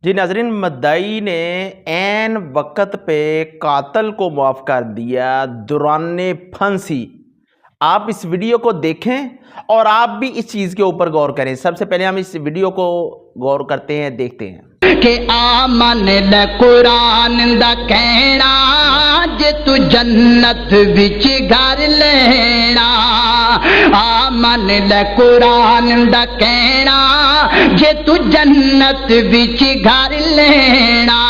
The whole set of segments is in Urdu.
جی ناظرین، مدعی نے عین وقت پہ قاتل کو معاف کر دیا دوران پھانسی۔ آپ اس ویڈیو کو دیکھیں اور آپ بھی اس چیز کے اوپر غور کریں۔ سب سے پہلے ہم اس ویڈیو کو غور کرتے ہیں، دیکھتے ہیں کہ آمن دا قرآن دا کہنا جے تو جنت وچ گھر لینا، آمن دا قرآن دا کہنا جے تو جنت وچ گھر لینا،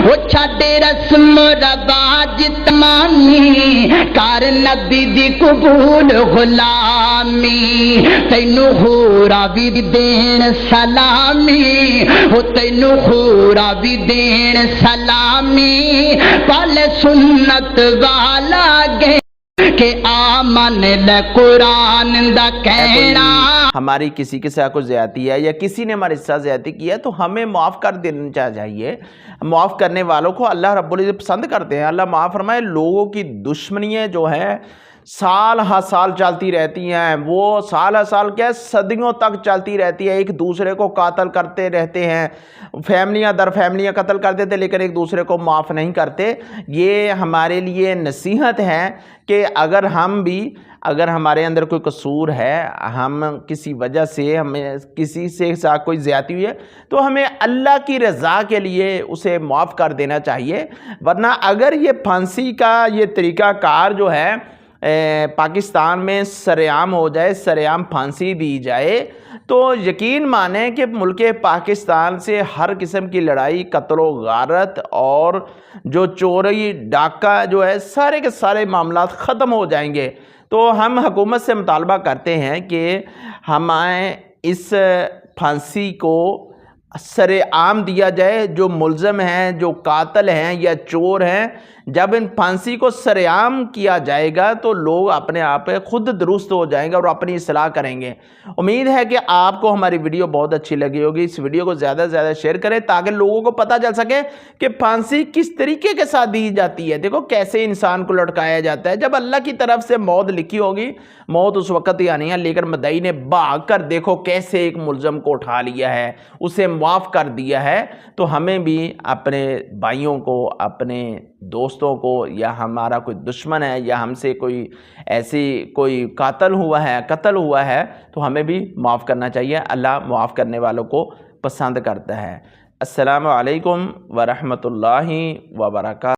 وہ چھڈ رسم رواج تمانی کر نبی دی قبول غلامی، تینو ہورا بھی دین سلامی، وہ تینو ہورا بھی دین سلامی، پل سنت والا گے کہ آمن دا قرآن دا کہنا۔ ہماری کسی کے ساتھ کوئی زیادتی ہے یا کسی نے ہمارے ساتھ زیادتی کی ہے تو ہمیں معاف کر دینا چاہیے۔ معاف کرنے والوں کو اللہ رب العزت پسند کرتے ہیں۔ اللہ معاف فرمائے، لوگوں کی دشمنیاں جو ہیں سال ہر سال چلتی رہتی ہیں، وہ سال ہر سال کیا صدیوں تک چلتی رہتی ہے، ایک دوسرے کو قتل کرتے رہتے ہیں، فیملیاں در فیملیاں قتل کرتے تھے لیکن ایک دوسرے کو معاف نہیں کرتے۔ یہ ہمارے لیے نصیحت ہے کہ اگر ہمارے اندر کوئی قصور ہے، ہم کسی وجہ سے ہمیں کسی سے ساتھ کوئی زیادتی ہوئی ہے تو ہمیں اللہ کی رضا کے لیے اسے معاف کر دینا چاہیے، ورنہ اگر یہ پھانسی کا یہ طریقہ کار جو ہے پاکستان میں سرعام ہو جائے، سرعام پھانسی دی جائے، تو یقین مانیں کہ ملک پاکستان سے ہر قسم کی لڑائی، قتل و غارت اور جو چوری ڈاکہ جو ہے سارے کے سارے معاملات ختم ہو جائیں گے۔ تو ہم حکومت سے مطالبہ کرتے ہیں کہ ہمیں اس پھانسی کو سر عام دیا جائے۔ جو ملزم ہیں، جو قاتل ہیں یا چور ہیں، جب ان پھانسی کو سر عام کیا جائے گا تو لوگ اپنے آپ خود درست ہو جائیں گے اور اپنی اصلاح کریں گے۔ امید ہے کہ آپ کو ہماری ویڈیو بہت اچھی لگی ہوگی۔ اس ویڈیو کو زیادہ سے زیادہ شیئر کریں تاکہ لوگوں کو پتہ چل سکے کہ پھانسی کس طریقے کے ساتھ دی جاتی ہے۔ دیکھو کیسے انسان کو لٹکایا جاتا ہے۔ جب اللہ کی طرف سے موت لکھی ہوگی، موت اس وقت ہی آنی ہے، لیکن مدعی نے بھاگ کر دیکھو کیسے ایک ملزم کو اٹھا لیا ہے، اسے معاف کر دیا ہے۔ تو ہمیں بھی اپنے بھائیوں کو، اپنے دوستوں کو، یا ہمارا کوئی دشمن ہے یا ہم سے کوئی ایسی کوئی قتل ہوا ہے تو ہمیں بھی معاف کرنا چاہیے۔ اللہ معاف کرنے والوں کو پسند کرتا ہے۔ السلام علیکم ورحمۃ اللہ وبرکاتہ۔